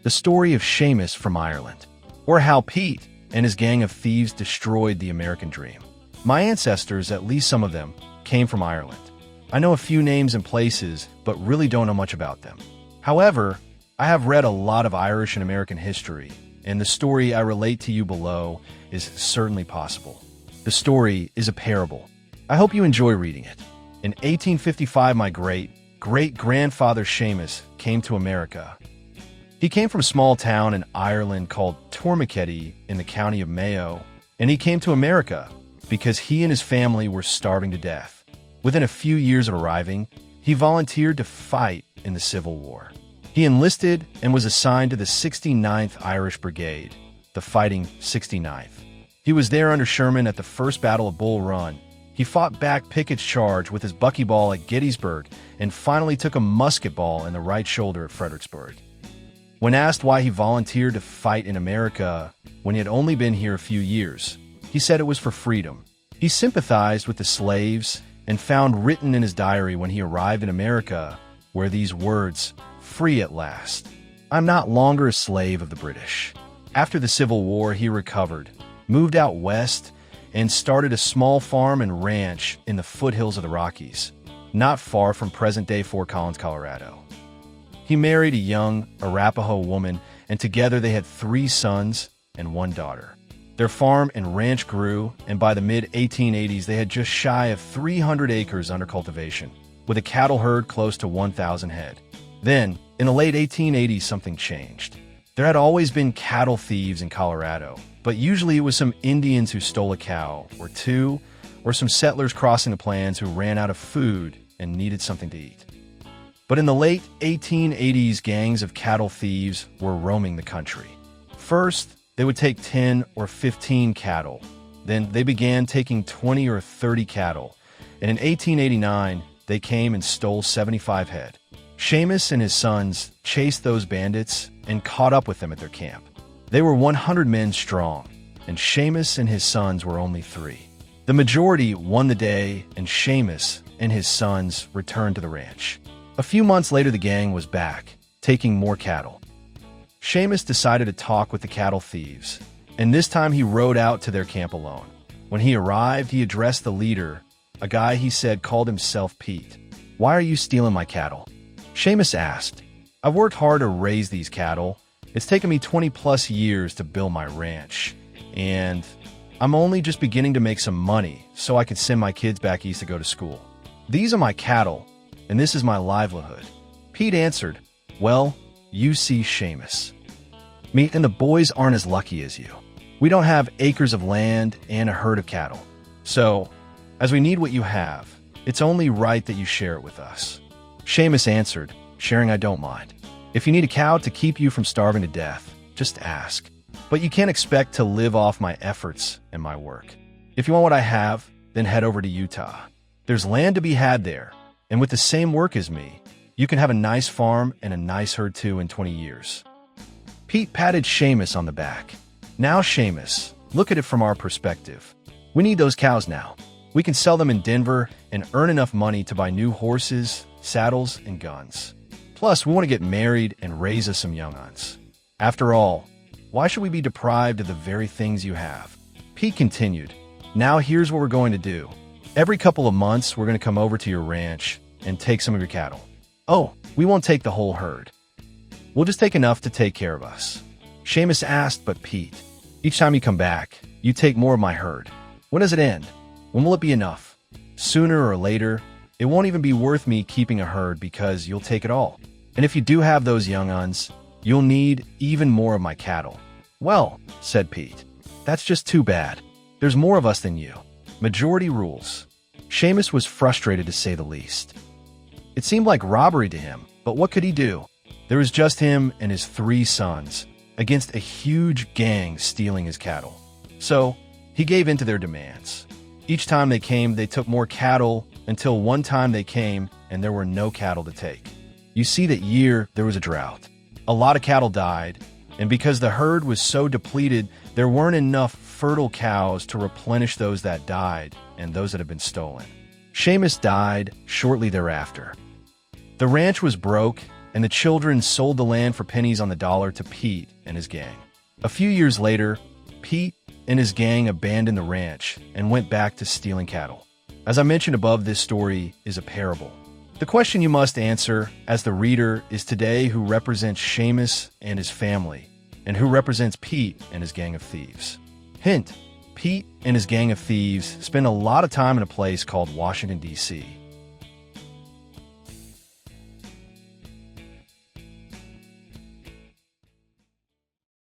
The Story of Seamus from Ireland, or how Pete and his gang of thieves destroyed the American dream. My ancestors, at least some of them, came from Ireland. I know a few names and places, but really don't know much about them. However, I have read a lot of Irish and American history, and the story I relate to you below is certainly possible. The story is a parable. I hope you enjoy reading it. In 1855, my great-great-grandfather Seamus came to America. He came from a small town in Ireland called Tourmakeady in the County of Mayo, and he came to America because he and his family were starving to death. Within a few years of arriving, he volunteered to fight in the Civil War. He enlisted and was assigned to the 69th Irish Brigade, the Fighting 69th. He was there under Sherman at the First Battle of Bull Run. He fought back Pickett's charge with his bucky-ball at Gettysburg and finally took a musket ball in the right shoulder at Fredericksburg. When asked why he volunteered to fight in America when he had only been here a few years, he said it was for freedom. He sympathized with the slaves and found written in his diary when he arrived in America were these words, "Free at last. I'm not longer a slave of the British." After the Civil War, he recovered, moved out west, and started a small farm and ranch in the foothills of the Rockies, not far from present-day Fort Collins, Colorado. He married a young Arapaho woman, and together they had 3 sons and 1 daughter. Their farm and ranch grew, and by the mid-1880s, they had just shy of 300 acres under cultivation, with a cattle herd close to 1,000 head. Then, in the late 1880s, something changed. There had always been cattle thieves in Colorado, but usually it was some Indians who stole a cow or 2, or some settlers crossing the plains who ran out of food and needed something to eat. But in the late 1880s, gangs of cattle thieves were roaming the country. First, they would take 10 or 15 cattle. Then they began taking 20 or 30 cattle. And in 1889, they came and stole 75 head. Seamus and his sons chased those bandits and caught up with them at their camp. They were 100 men strong, and Seamus and his sons were only 3. The majority won the day, and Seamus and his sons returned to the ranch. A few months later, the gang was back, taking more cattle. Seamus decided to talk with the cattle thieves, and this time he rode out to their camp alone. When he arrived, he addressed the leader, a guy he said called himself Pete. "Why are you stealing my cattle?" Seamus asked. "I've worked hard to raise these cattle. It's taken me 20-plus years to build my ranch, and I'm only just beginning to make some money so I can send my kids back east to go to school. These are my cattle, and this is my livelihood." Pete answered, "Well, you see, Seamus, me and the boys aren't as lucky as you. We don't have acres of land and a herd of cattle. So, as we need what you have, it's only right that you share it with us." Seamus answered, "Sharing I don't mind. If you need a cow to keep you from starving to death, just ask. But you can't expect to live off my efforts and my work. If you want what I have, then head over to Utah. There's land to be had there, and with the same work as me, you can have a nice farm and a nice herd too in 20 years. Pete patted Seamus on the back. "Now, Seamus, look at it from our perspective. We need those cows now. We can sell them in Denver and earn enough money to buy new horses, saddles, and guns. Plus, we want to get married and raise us some young uns. After all, why should we be deprived of the very things you have?" Pete continued, "Now here's what we're going to do. Every couple of months, we're going to come over to your ranch and take some of your cattle. Oh, we won't take the whole herd. We'll just take enough to take care of us." Seamus asked, "But Pete, each time you come back, you take more of my herd. When does it end? When will it be enough? Sooner or later, it won't even be worth me keeping a herd because you'll take it all. And if you do have those young uns, you'll need even more of my cattle." "Well," said Pete, "that's just too bad. There's more of us than you. Majority rules." Seamus was frustrated to say the least. It seemed like robbery to him, but what could he do? There was just him and his 3 sons against a huge gang stealing his cattle. So he gave in to their demands. Each time they came, they took more cattle until one time they came and there were no cattle to take. You see, that year there was a drought. A lot of cattle died, and because the herd was so depleted, there weren't enough fertile cows to replenish those that died and those that had been stolen. Seamus died shortly thereafter. The ranch was broke, and the children sold the land for pennies on the dollar to Pete and his gang. A few years later, Pete and his gang abandoned the ranch and went back to stealing cattle. As I mentioned above, this story is a parable. The question you must answer as the reader is today who represents Seamus and his family, and who represents Pete and his gang of thieves. Hint: Pete and his gang of thieves spend a lot of time in a place called Washington, D.C.